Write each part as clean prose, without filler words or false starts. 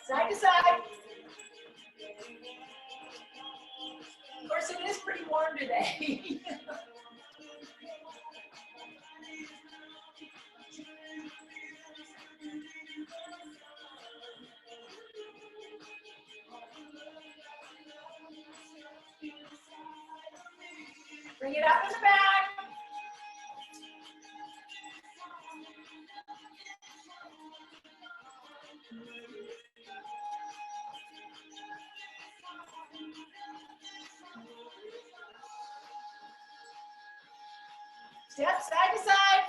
Side to side. Of course, it is pretty warm today. Bring it up in the back. Step side to side.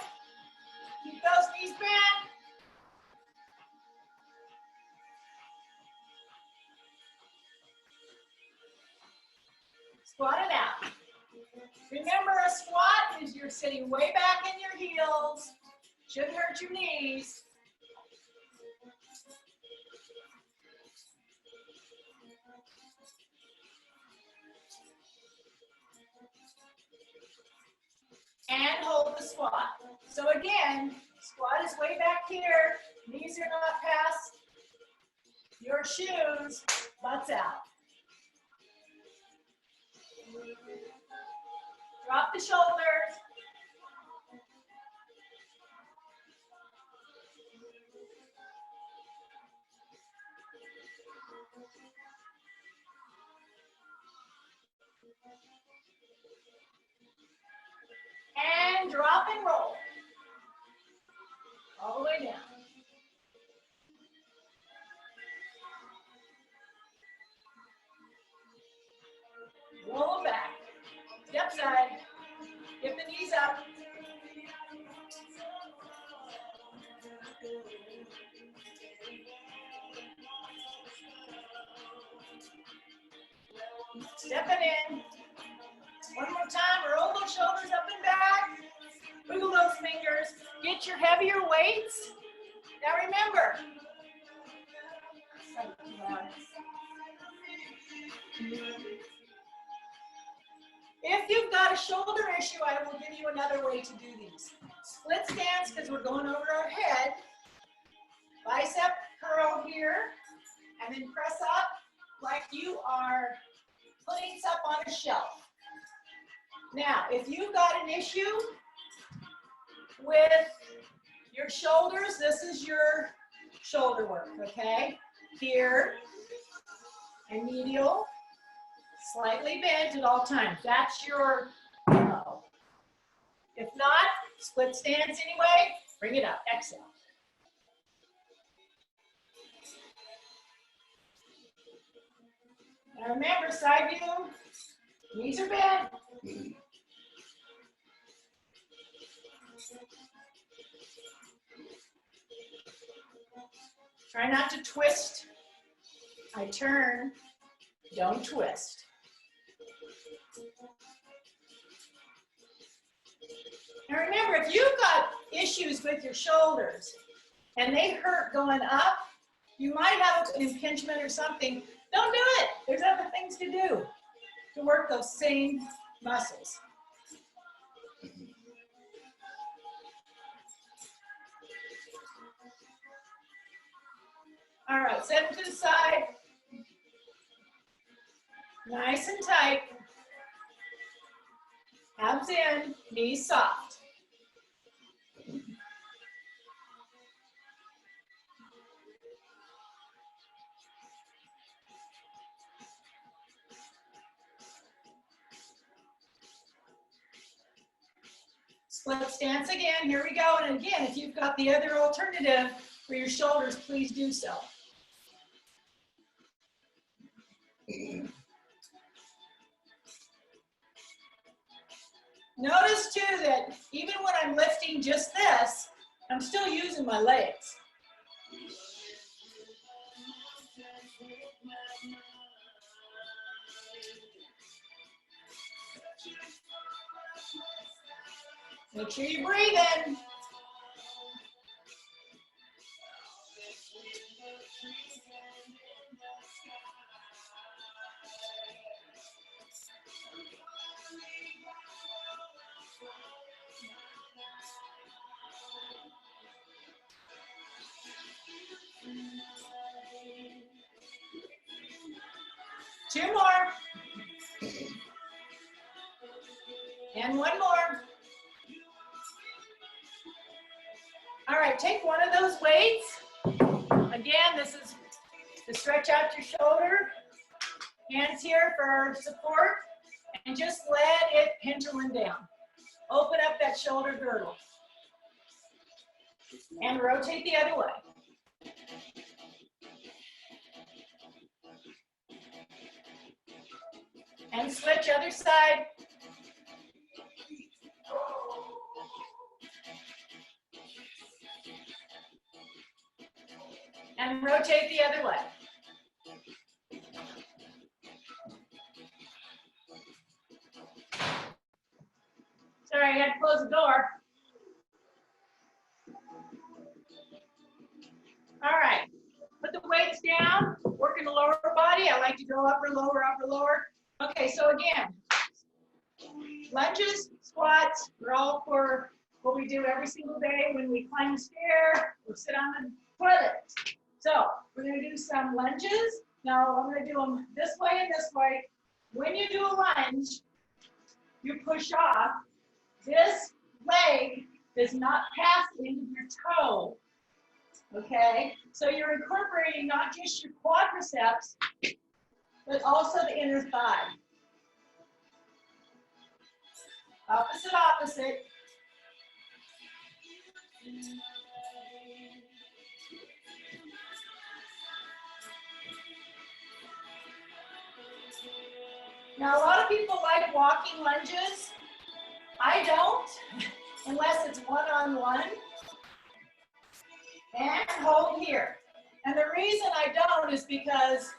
Keep those knees bent. Squat it out. Remember, a squat is you're sitting way back in your heels. Shouldn't hurt your knees. And hold the squat. So again, squat is way back here. Knees are not past your shoes. Butts out. Drop the shoulders. And drop and roll. All the way down. Roll them back. Step side. Get the knees up. Stepping in. One more time. Roll those shoulders up and back. Wiggle those fingers. Get your heavier weights. Now remember. If you've got a shoulder issue, I will give you another way to do these. Split stance, because we're going over our head. Bicep curl here, and then press up like you are putting stuff on a shelf. Now, if you've got an issue with your shoulders, this is your shoulder work, okay? Here, and medial. Slightly bent at all times. That's your flow. If not, split stance anyway, bring it up, exhale. Now remember, side view, knees are bent. Try not to twist. I turn, don't twist. Now remember, if you've got issues with your shoulders and they hurt going up, you might have an impingement or something. Don't do it. There's other things to do to work those same muscles. All right, set them to the side. Nice and tight. Abs in, knees soft. Split stance again, here we go. And again, if you've got the other alternative for your shoulders, please do so. Notice too that even when I'm lifting just this, I'm still using my legs. Make sure you breathe in. 2 more. And 1 more. All right, take one of those weights. Again, this is to stretch out your shoulder. Hands here for support. And just let it pendulum down. Open up that shoulder girdle. And rotate the other way. And switch other side. And rotate the other way. Sorry, I had to close the door. All right, put the weights down, working the lower body. I like to go upper, lower, upper, lower. Okay, so again, lunges, squats, we're all for what we do every single day when we climb the stair or sit on the toilet. So we're gonna do some lunges. Now I'm gonna do them this way and this way. When you do a lunge, you push off. This leg does not pass into your toe, okay? So you're incorporating not just your quadriceps, but also the inner thigh. Opposite, opposite. Now, a lot of people like walking lunges. I don't, unless it's one-on-one. And hold here. And the reason I don't is because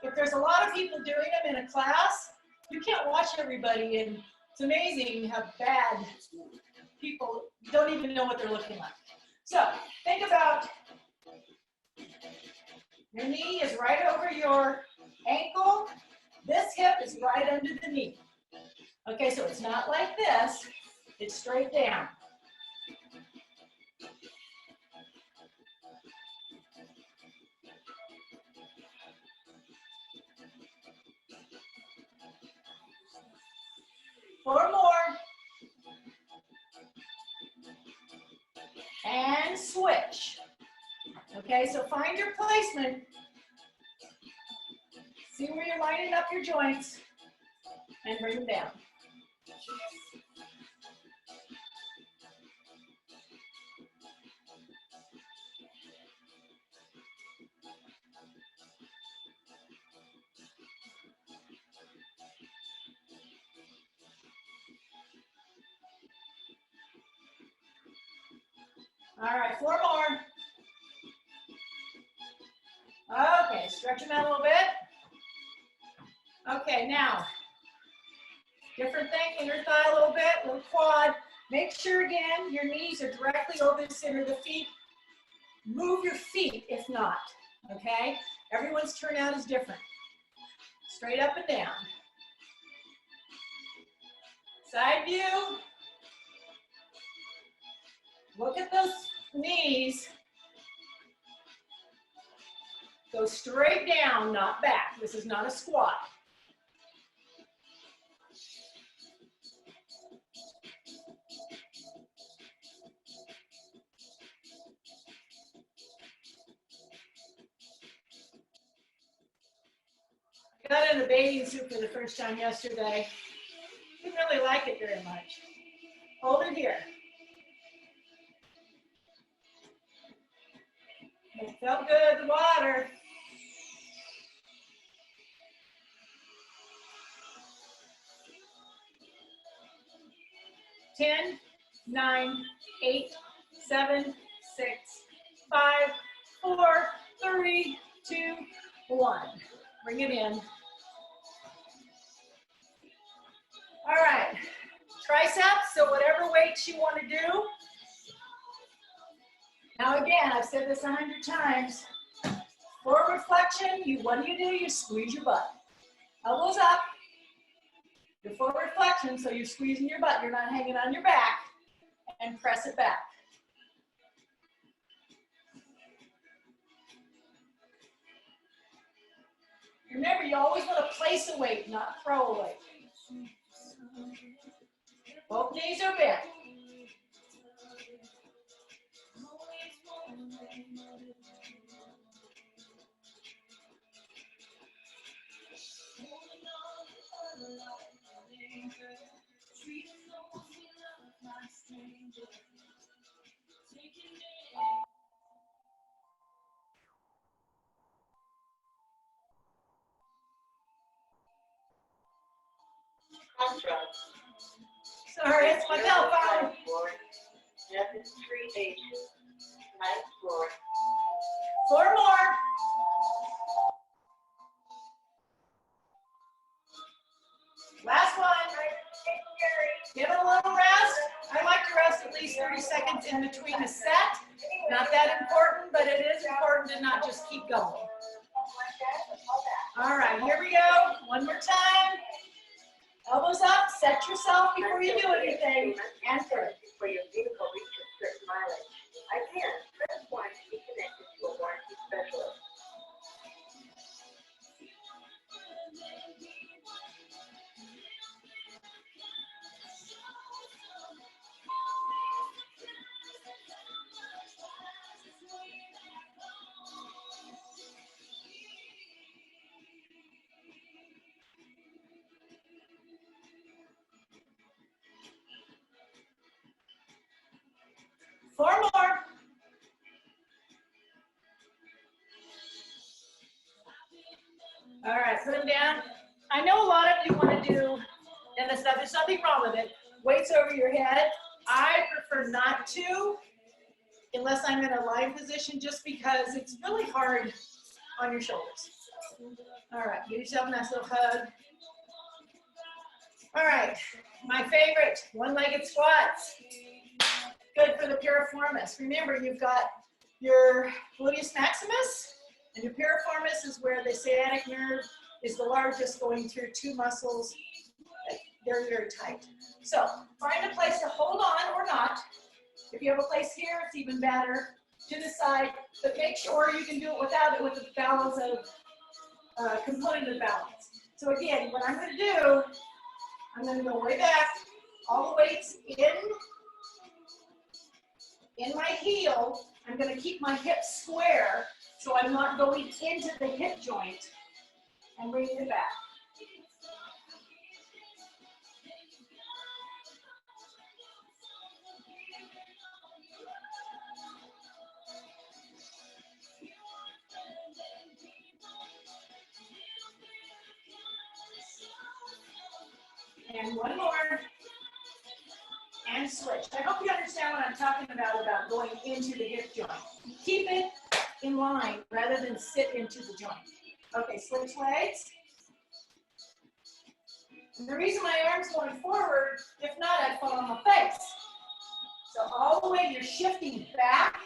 if there's a lot of people doing them in a class, you can't watch everybody, and it's amazing how bad people don't even know what they're looking like. So think about your knee is right over your ankle. This hip is right under the knee. Okay, so it's not like this, it's straight down. Four more. And switch. Okay, so find your placement. See where you're lining up your joints and bring them down. All right, 4 more. Okay, stretch them out a little bit. Okay, now, different thing, inner thigh a little bit, little quad. Make sure, again, your knees are directly over the center of the feet. Move your feet if not, okay? Everyone's turnout is different. Straight up and down. Side view. Look at those knees. Go straight down, not back. This is not a squat. I got in a bathing suit for the first time yesterday. Didn't really like it very much. Hold it here. It felt good, the water. Ten, 9, 8, 7, 6, 5, 4, 3, 2, 1. Bring it in. All right, triceps, so whatever weights you want to do. Now again, I've said this 100 times. Forward flexion, what do? You squeeze your butt. Elbows up. Your forward flexion, so you're squeezing your butt. You're not hanging on your back. And press it back. Remember, you always want to place a weight, not throw a weight. Both knees are bent. Sorry, it's my telephone. 4 more. Last one. Give it a little rest. I like to rest at least 30 seconds in between a set. Not that important, but it is important to not just keep going. All right, here we go. One more time. Elbows up, set yourself before you do anything, and through. Where your vehicle reaches certain mileage. Again, press 1 to be connected to a warranty specialist. Four more. All right, put them down. I know a lot of you want to do, and this stuff, there's nothing wrong with it, weights over your head. I prefer not to, unless I'm in a lying position, just because it's really hard on your shoulders. All right, give yourself a nice little hug. All right, my favorite, one-legged squats. Good for the piriformis. Remember, you've got your gluteus maximus, and your piriformis is where the sciatic nerve is the largest, going through 2 muscles. They're very tight. So find a place to hold on or not. If you have a place here, it's even better. To the side, but make sure you can do it without it, with the balance of component balance. So again, what I'm going to do, I'm going to go way back, all the weights in my heel. I'm going to keep my hips square so I'm not going into the hip joint, and bring it back. And one more. And switch. I hope you understand what I'm talking about going into the hip joint. Keep it in line rather than sit into the joint. Okay, switch legs. And the reason my arm's going forward, if not, I'd fall on my face. So all the way you're shifting back,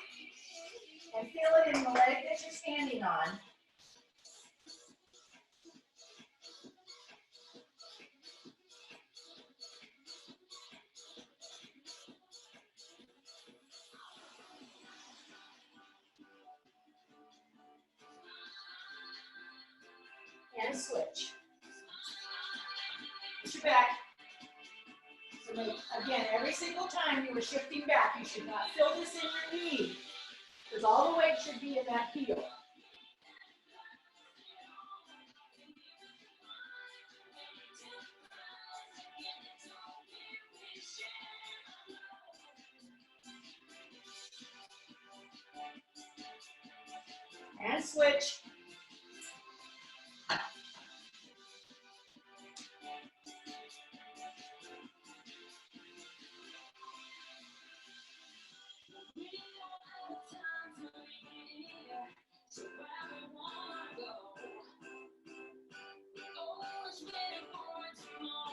and feel it in the leg that you're standing on. And switch. Push your back. So again, every single time you were shifting back, you should not feel this in your knee, because all the weight should be in that heel. And switch.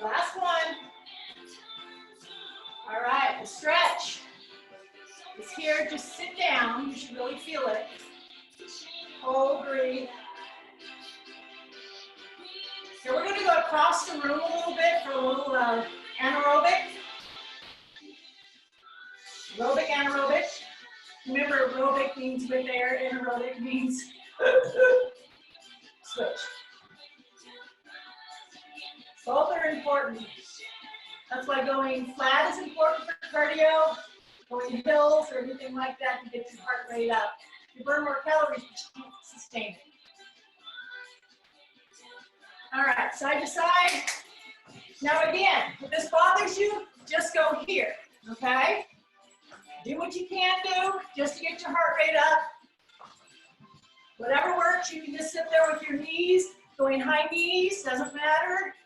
Last one. All right, the stretch is here. Just sit down. You should really feel it. Hold, breathe. So we're going to go across the room a little bit for a little anaerobic. Aerobic, anaerobic. Remember, aerobic means with air, anaerobic means switch. Both are important. That's why going flat is important for cardio, going hills or anything like that to get your heart rate up. You burn more calories, but you can't sustain it. All right, side to side. Now again, if this bothers you, just go here, okay? Do what you can do just to get your heart rate up. Whatever works, you can just sit there with your knees, going high knees, doesn't matter.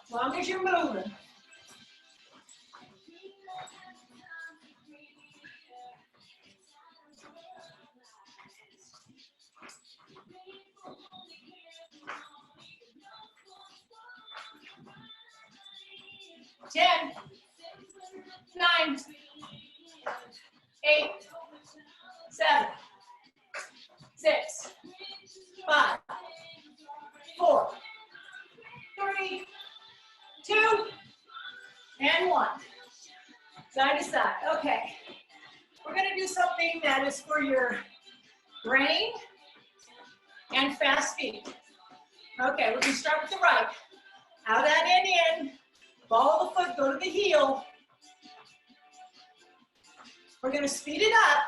As long as you're moving. Ten, 9, 8, 7, 6, 5, 4, 3, 2, and 1. Side to side. Okay. We're going to do something that is for your brain and fast feet. Okay, we're going to start with the right. Out, and in. Follow the foot, go to the heel. We're going to speed it up.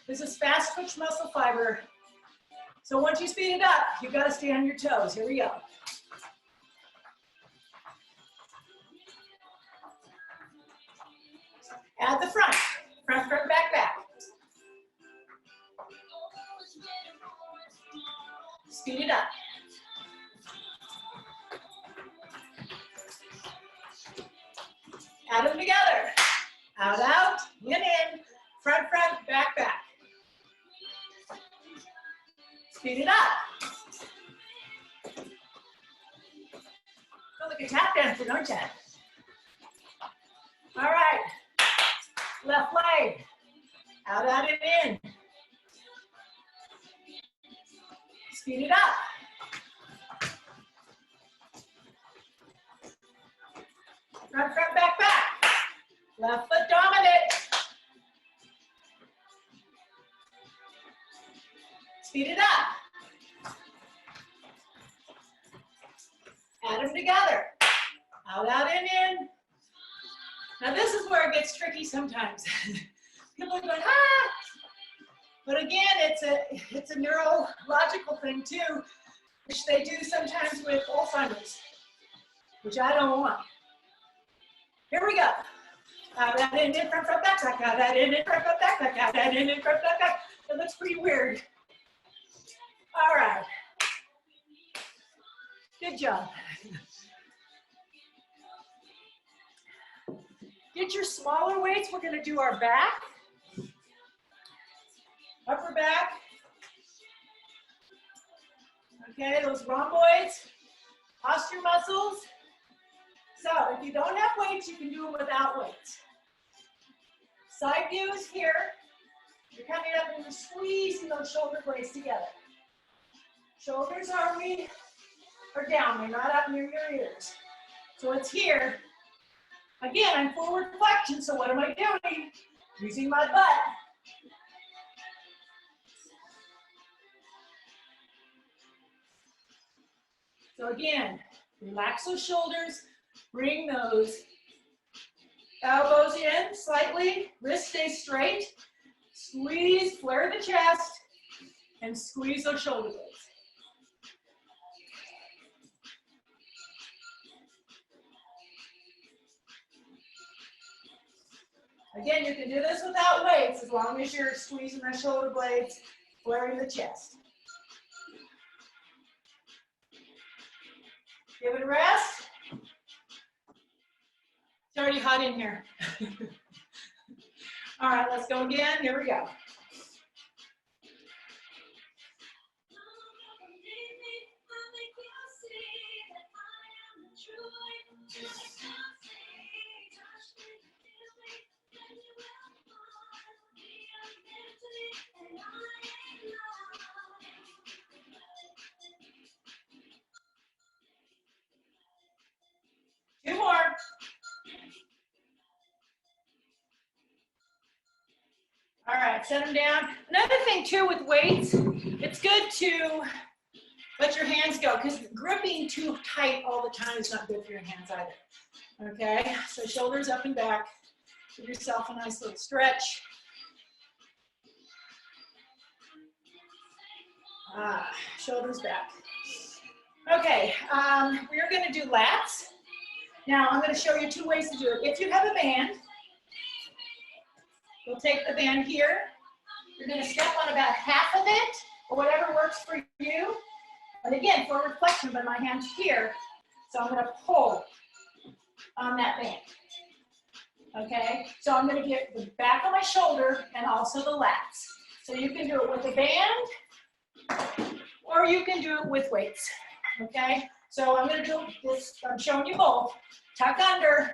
This is fast twitch muscle fiber. So once you speed it up, you've got to stay on your toes. Here we go. Add the front. Front, front, back, back. Speed it up. Add them together. Out, out, in, front, front, back, back. Speed it up. Feel like a tap dancer, don't you? All right. Left leg. Out, out, and in. Speed it up. Front, front, back, back. Left foot dominant. Speed it up. Add them together. Out, out, and in. Now this is where it gets tricky sometimes. People are going, ah! But again, it's a neurological thing too, which they do sometimes with Alzheimer's, which I don't want. Here we go. Out, out, in, front, front, back, back, out, out, in, front, front, back, back, out, out, in, front, front, back. That looks pretty weird. All right. Good job. Get your smaller weights. We're going to do our back, upper back. Okay, those rhomboids, posture muscles. So if you don't have weights, you can do them without weights. Side view is here. You're coming up and you're squeezing those shoulder blades together. Shoulders are down, they're not up near your ears. So it's here. Again, I'm forward flexion, so what am I doing? Using my butt. So again, relax those shoulders, bring those elbows in slightly, wrist stays straight, squeeze, flare the chest, and squeeze those shoulder blades. Again, you can do this without weights as long as you're squeezing the shoulder blades, flaring the chest. Give it a rest. It's already hot in here. All right, let's go again. Here we go. Two more. All right, set them down. Another thing too with weights, it's good to let your hands go, because gripping too tight all the time is not good for your hands either. Okay, so shoulders up and back. Give yourself a nice little stretch. Shoulders back. Okay, we're going to do lats. Now I'm going to show you two ways to do it. If you have a band, you'll take the band here. You're going to step on about half of it, or whatever works for you. And again, forward flexion, but my hand's here. So I'm going to pull on that band. Okay, so I'm going to get the back of my shoulder and also the lats. So you can do it with a band, or you can do it with weights. Okay, so I'm going to do this. I'm showing you both. Tuck under,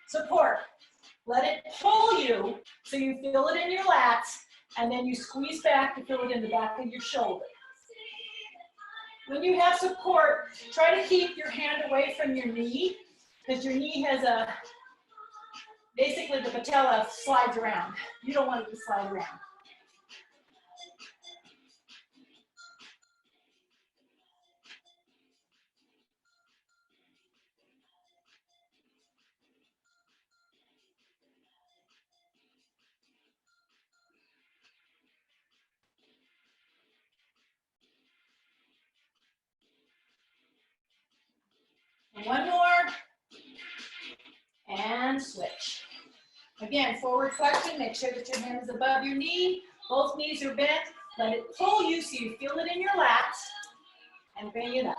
support. Let it pull you so you feel it in your lats, and then you squeeze back to feel it in the back of your shoulder. When you have support, try to keep your hand away from your knee, because your knee has basically the patella slides around. You don't want it to slide around. One more, and switch. Again, forward flexion, make sure that your hand is above your knee, both knees are bent, let it pull you so you feel it in your lats, and bring it up.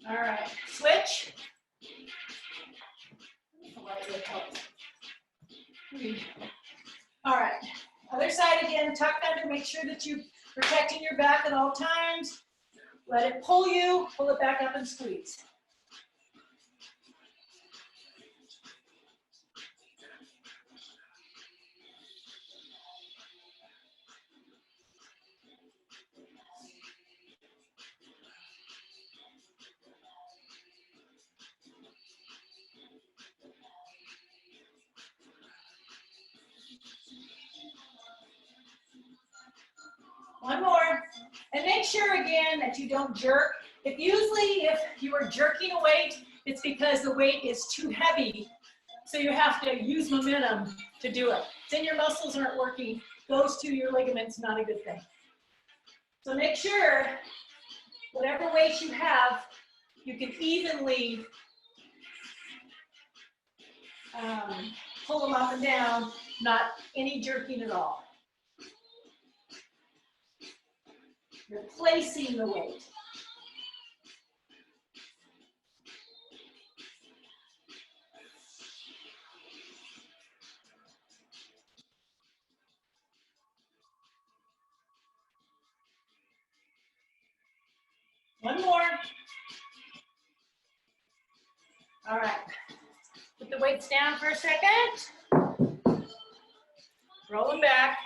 All right, switch. All right, other side again, tuck under, make sure that you're protecting your back at all times. Let it pull you, pull it back up and squeeze. One more, and make sure again that you don't jerk. If you are jerking a weight, it's because the weight is too heavy, so you have to use momentum to do it. Then your muscles aren't working, goes to your ligaments, not a good thing. So make sure whatever weight you have, you can evenly pull them up and down, not any jerking at all. Replacing the weight. One more. All right. Put the weights down for a second. Roll them back.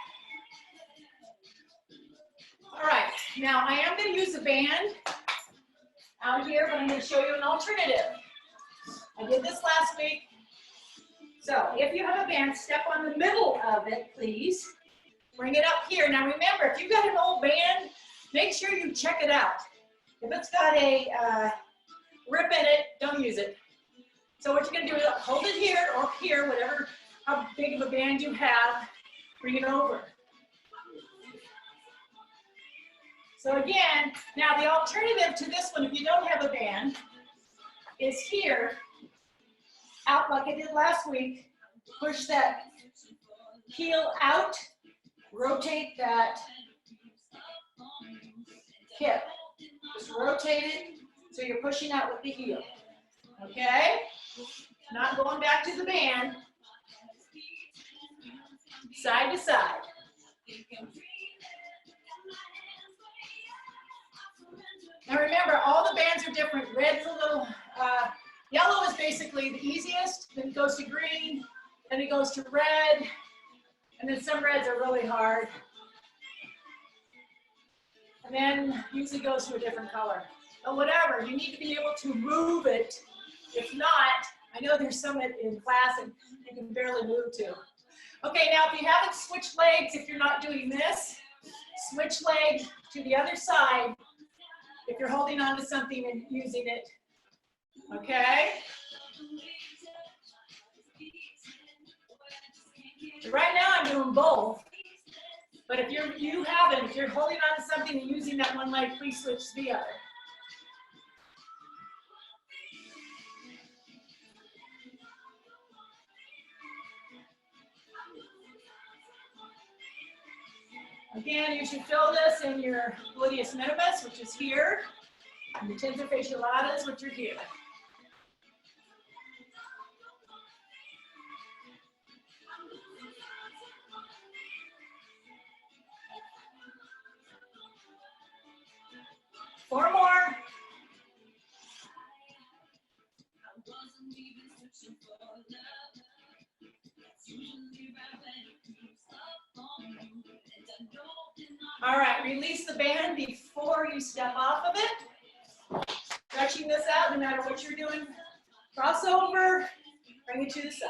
All right. Now I am going to use a band out here, but I'm going to show you an alternative. I did this last week. So if you have a band, step on the middle of it, please. Bring it up here. Now remember, if you've got an old band, make sure you check it out. If it's got a rip in it, don't use it. So what you're going to do is hold it here or here, whatever, how big of a band you have, bring it over. So again, now the alternative to this one, if you don't have a band, is here, out like I did last week, push that heel out, rotate that hip. Just rotate it so you're pushing out with the heel. Okay? Not going back to the band. Side to side. Now remember, all the bands are different. Red's a little, yellow is basically the easiest, then it goes to green, then it goes to red, and then some reds are really hard. And then usually goes to a different color. But whatever, you need to be able to move it. If not, I know there's some in class and you can barely move to. Okay, now if you haven't switched legs, if you're not doing this, switch leg to the other side if you're holding on to something and using it. Okay? So right now I'm doing both. But if you're holding on to something and using that one leg, please switch to the other. Again, you should feel this in your gluteus minimus, which is here, and the tensor fasciolatus, which are here. Four more. All right, release the band before you step off of it. Stretching this out, no matter what you're doing. Crossover, bring it to the side.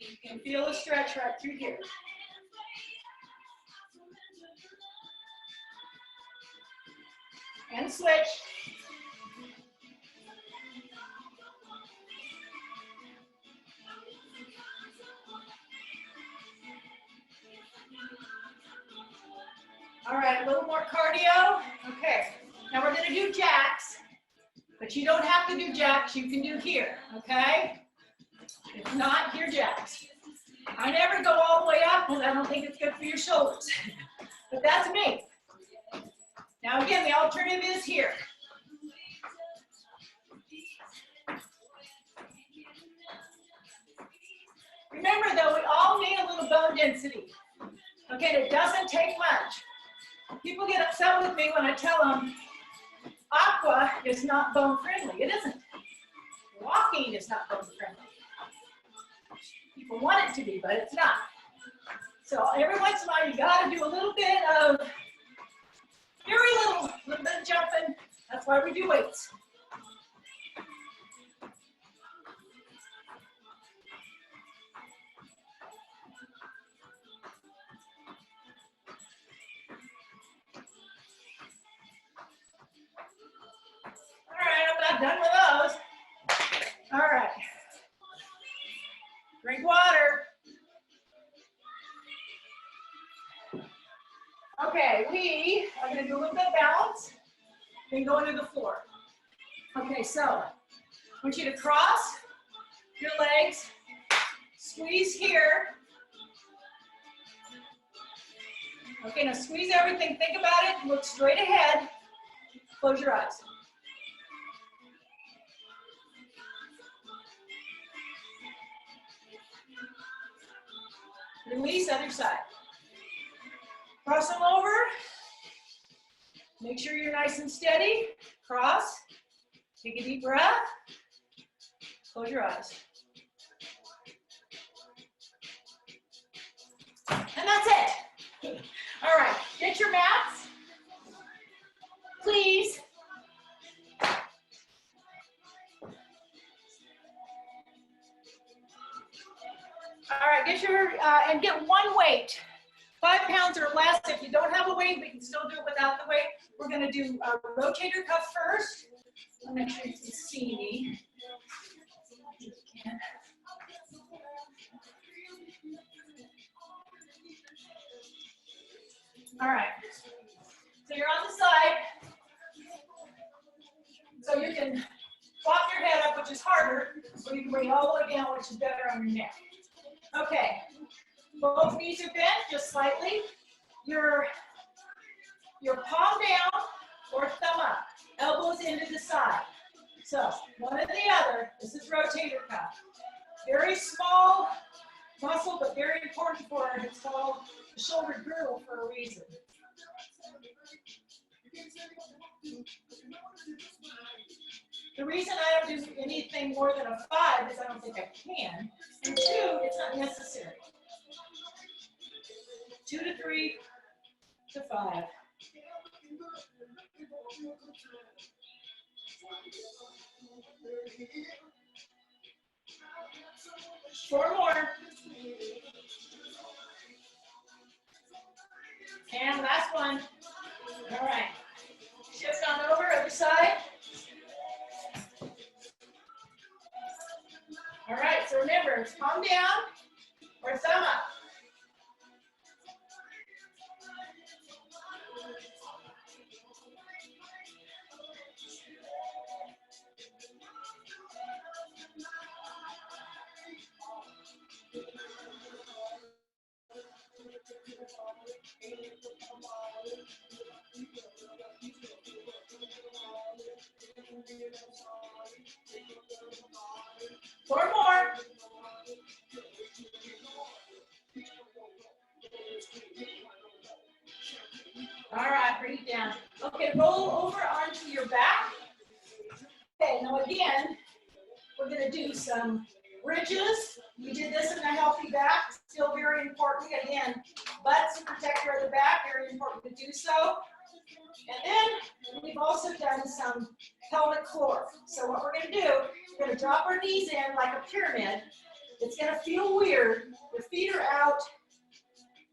You can feel a stretch right through here. And switch. All right, a little more cardio. Okay, now we're going to do jacks, but you don't have to do jacks. You can do here, okay? If not, here jacks. I never go all the way up because I don't think it's good for your shoulders, but that's me. Now again, the alternative is here. Remember though, we all need a little bone density. Okay, and it doesn't take much. People get upset with me when I tell them aqua is not bone friendly. It isn't. Walking is not bone friendly. People want it to be, but it's not. So every once in a while, you got to do a little bit of, little bit of jumping. That's why we do weights. All right, I'm not done with those. All right. Drink water. Okay, we are going to do a little bit of balance, then go into the floor. Okay, so I want you to cross your legs, squeeze here. Okay, now squeeze everything. Think about it. Look straight ahead. Close your eyes. Release, other side. Cross them over. Make sure you're nice and steady. Cross. Take a deep breath. Close your eyes. And that's it. All right, get your mats, please. All right, get your, and get one weight. 5 pounds or less. If you don't have a weight, we can still do it without the weight. We're going to do a rotator cuff first. I'll make sure you can see me. All right. So you're on the side. So you can flop your head up, which is harder, or you can bring it all the way down, which is better on your neck. Okay. Both knees are bent, just slightly. Your palm down or thumb up. Elbows into the side. So, one or the other. This is rotator cuff. Very small muscle, but very important for it. It's called the shoulder girdle for a reason. The reason I don't do anything more than a 5 is I don't think I can. And 2, it's not necessary. 2 to 3 to 5. Four more. And last one. All right. Shift on over, other side. All right, so remember, it's palm down or thumb up. Four more. All right, bring it down. Okay, roll over onto your back. Okay, now again, we're going to do some bridges. We did this in a healthy back, still very important. Again, butts to protect your other back, very important to do so. And then we've also done some pelvic floor. So what we're going to do, we're going to drop our knees in like a pyramid. It's going to feel weird. Your feet are out,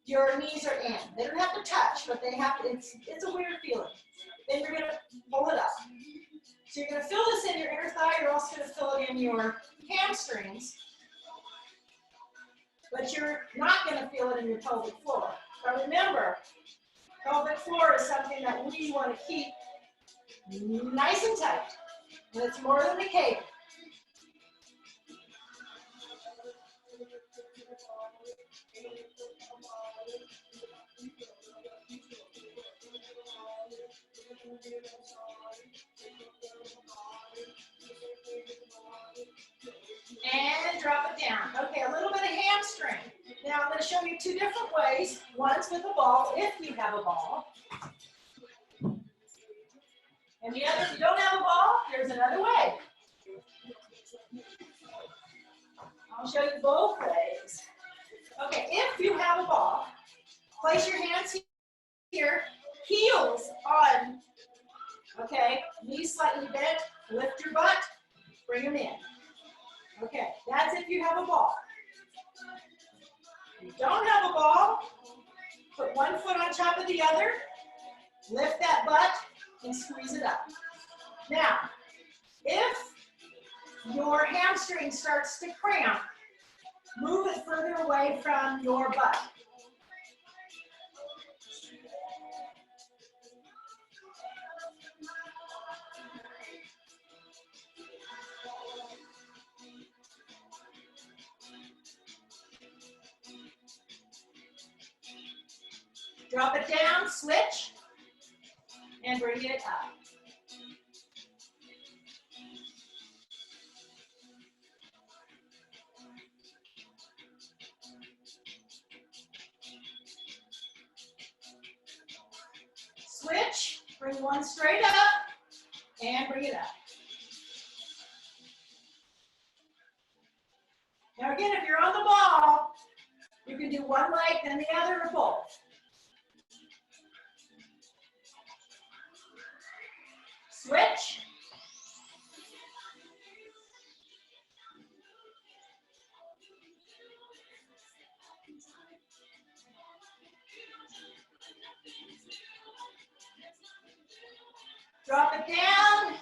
your knees are in. They don't have to touch, but they have to, it's a weird feeling. Then you're going to pull it up. So you're going to feel this in your inner thigh, you're also going to feel it in your hamstrings, but you're not going to feel it in your pelvic floor. But remember, pelvic floor is something that we want to keep nice and tight, and it's more than a cable. And drop it down. Okay, a little bit of hamstring. Now I'm going to show you two different ways. One's with a ball, if you have a ball. And the other, if you don't have a ball, there's another way. I'll show you both ways. Okay, if you have a ball, place your hands here, heels on. Okay, knees slightly bent, lift your butt, bring them in. Okay, that's if you have a ball. If you don't have a ball, put one foot on top of the other, lift that butt, and squeeze it up. Now, if your hamstring starts to cramp, move it further away from your butt. Drop it down, switch, and bring it up. Switch, bring one straight up, and bring it up. Now again, if you're on the ball, you can do one leg, then the other, or both. Switch. Drop it down.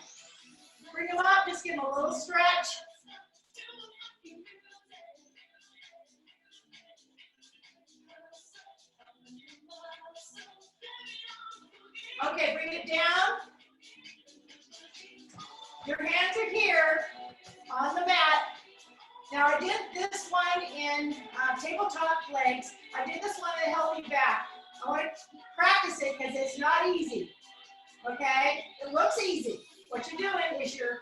Bring them up, just give them a little stretch. Okay, bring it down. Your hands are here on the mat. Now I did this one in tabletop legs. I did this one in a healthy back. I want to practice it because it's not easy. Okay? It looks easy. What you're doing is you're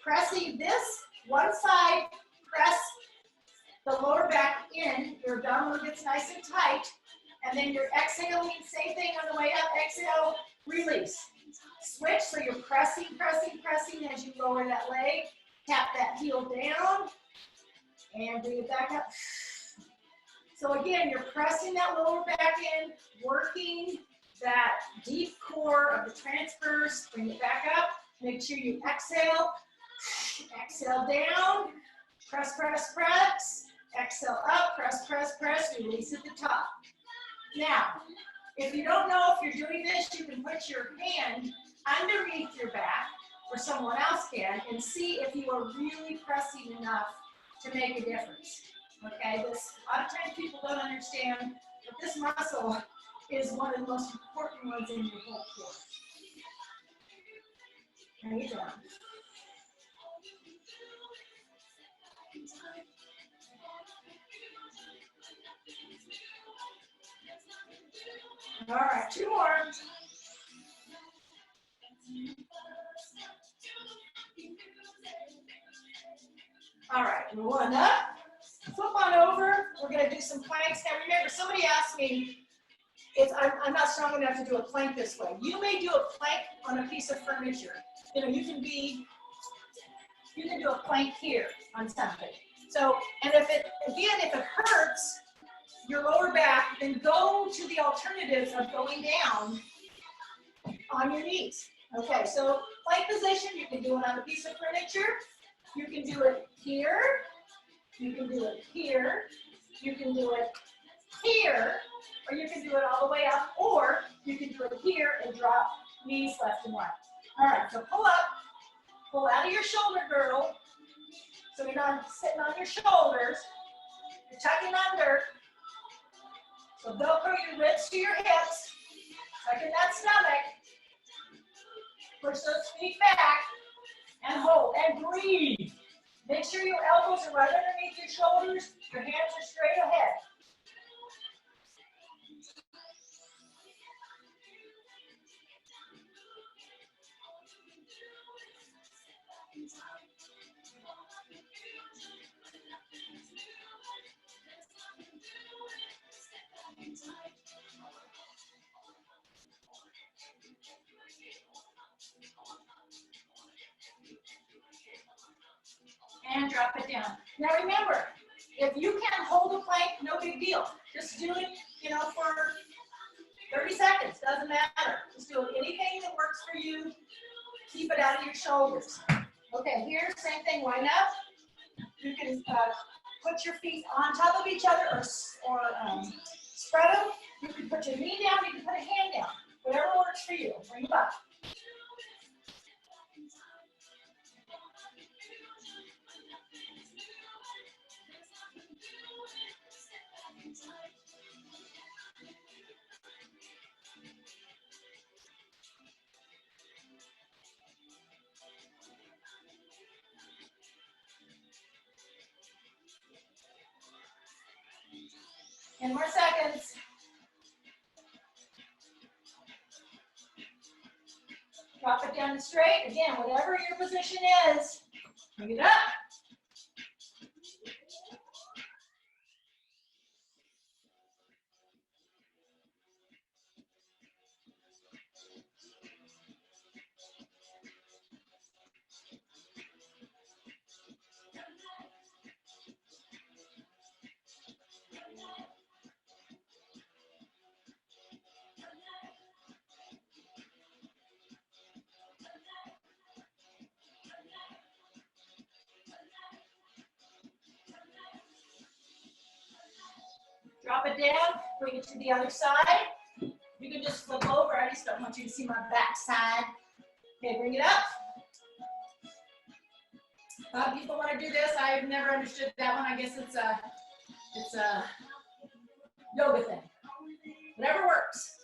pressing this one side, press the lower back in, your abdominal gets nice and tight, and then you're exhaling, same thing on the way up, exhale, release. Switch, so you're pressing, pressing, pressing as you lower that leg. Tap that heel down and bring it back up. So again, you're pressing that lower back in, working that deep core of the transverse. Bring it back up. Make sure you exhale. Exhale down. Press, press, press. Exhale up. Press, press, press. Release at the top. Now, if you don't know if you're doing this, you can put your hand underneath your back, or someone else can, and see if you are really pressing enough to make a difference. Okay, this, a lot of times people don't understand that this muscle is one of the most important ones in your whole core. Bring it down. All right, 2 more. All right, we're one up. Flip on over. We're going to do some planks. Now remember, somebody asked me if I'm not strong enough to do a plank this way. You may do a plank on a piece of furniture. You know, you can do a plank here on something. So, and if it hurts your lower back, then go to the alternatives of going down on your knees. Okay, so plank position, you can do it on a piece of furniture. You can do it here. You can do it here. You can do it here. Or you can do it all the way up. Or you can do it here and drop knees left and right. All right, so pull up. Pull out of your shoulder girdle. So you're not sitting on your shoulders. You're tucking under. So Velcro your ribs to your hips. Tuck in that stomach. Push those feet back. And hold. And breathe. Make sure your elbows are right underneath your shoulders. Your hands are straight ahead. And drop it down. Now remember, if you can't hold a plank, no big deal. Just do it, you know, for 30 seconds, doesn't matter. Just do anything that works for you. Keep it out of your shoulders. Okay, here, same thing, line up. You can put your feet on top of each other or spread them. You can put your knee down, you can put a hand down. Whatever works for you. Bring them up. Ten more seconds. Drop it down and straight. Again, whatever your position is, bring it up. Drop it down, bring it to the other side. You can just flip over. I just don't want you to see my back side. Okay, bring it up. A lot of people want to do this. I've never understood that one. I guess it's a yoga thing. Whatever works.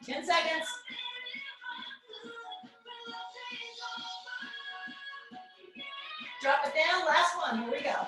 Ten seconds. Drop it down. Last one. Here we go.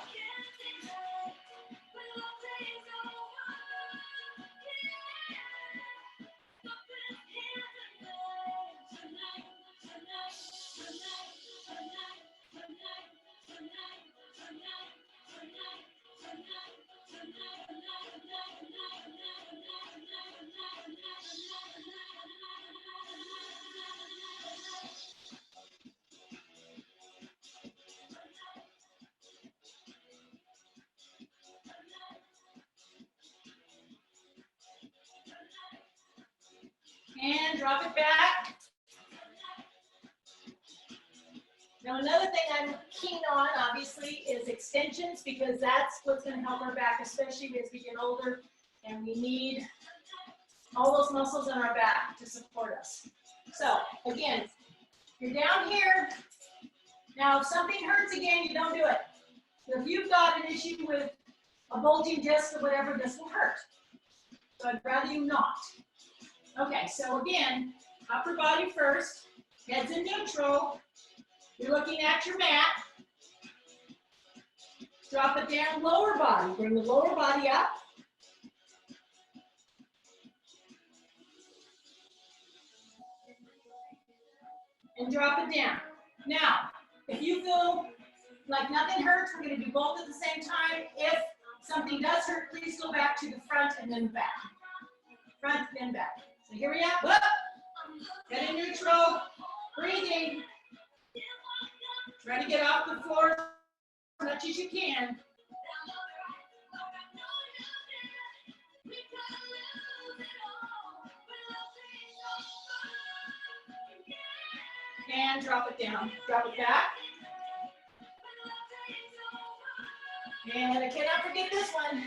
And drop it back. Now another thing I'm keen on, obviously, is extensions, because that's what's going to help our back, especially as we get older, and we need all those muscles in our back to support us. So again, you're down here. Now if something hurts again, you don't do it. So if you've got an issue with a bulging disc or whatever, this will hurt. So I'd rather you not. Okay, so again, upper body first, head's in neutral. You're looking at your mat. Drop it down, lower body. Bring the lower body up. And drop it down. Now, if you feel like nothing hurts, we're going to do both at the same time. If something does hurt, please go back to the front and then back. Front, then back. So here we are. Up. Head in neutral. Breathing. Try to get off the floor as much as you can. And drop it down. Drop it back. And I cannot forget this one.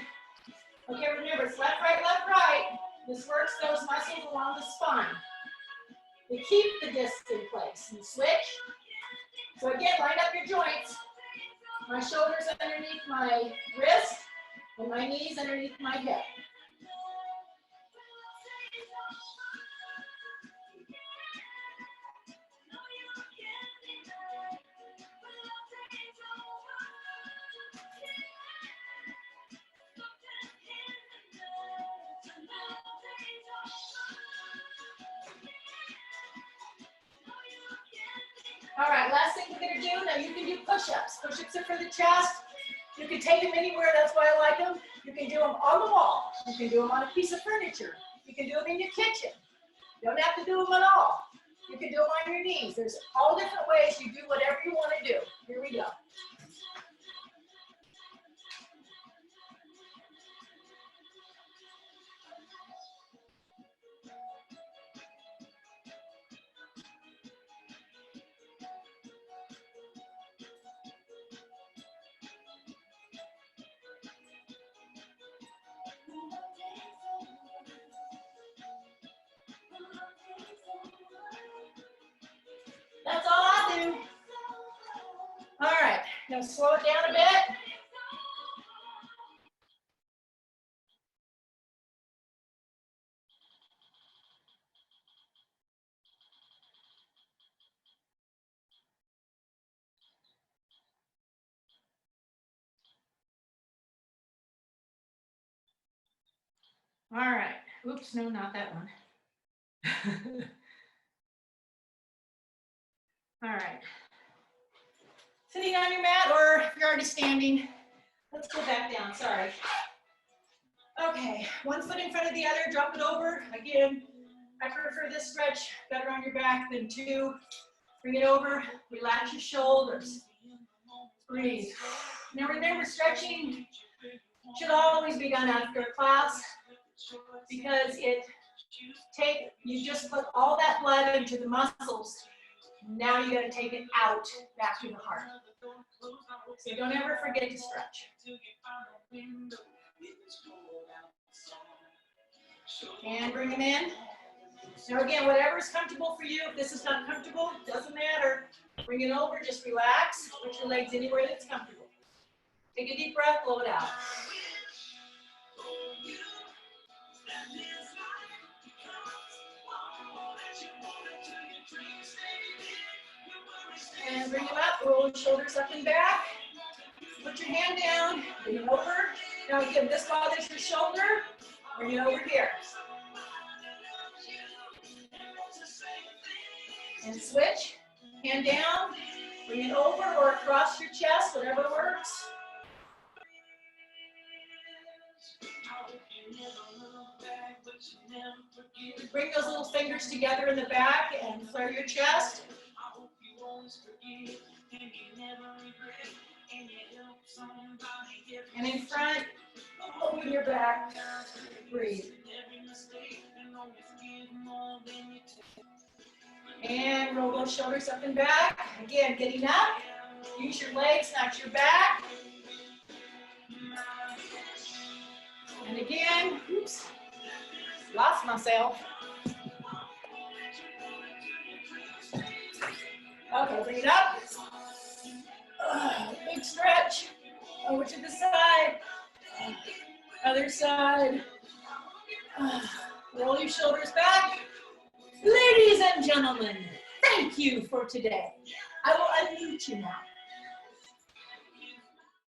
Okay, remember, it's left, right, left, right. This works those muscles along the spine. They keep the disc in place. And switch. So again, line up your joints. My shoulders underneath my wrist, and my knees underneath my hip. All right, last thing we're going to do, now you can do push-ups. Push-ups are for the chest. You can take them anywhere, that's why I like them. You can do them on the wall. You can do them on a piece of furniture. You can do them in your kitchen. You don't have to do them at all. You can do them on your knees. There's all different ways you do whatever you want to do. Here we go. That's all I do. All right, now slow it down a bit. All right. Oops, no, not that one. All right. Sitting on your mat, or if you're already standing, let's go back down, sorry. Okay, one foot in front of the other, drop it over. Again, I prefer this stretch better on your back than two. Bring it over, relax your shoulders. Breathe. Now remember, stretching should always be done after a class, because you just put all that blood into the muscles. Now you got to take it out back to the heart. So don't ever forget to stretch. And bring them in. Now again, whatever is comfortable for you. If this is not comfortable, doesn't matter. Bring it over, just relax. Put your legs anywhere that's comfortable. Take a deep breath, blow it out. And bring them up, roll your shoulders up and back. Put your hand down, bring it over. Now again, this bothers your shoulder, bring it over here. And switch, hand down, bring it over or across your chest, whatever works. Bring those little fingers together in the back and flare your chest. And in front, open your back, breathe. And roll those shoulders up and back. Again, getting up, use your legs, not your back. And again, oops, lost myself. Okay, bring it up. Big stretch. Over to the side. Other side. Roll your shoulders back. Ladies and gentlemen, thank you for today. I will unmute you now.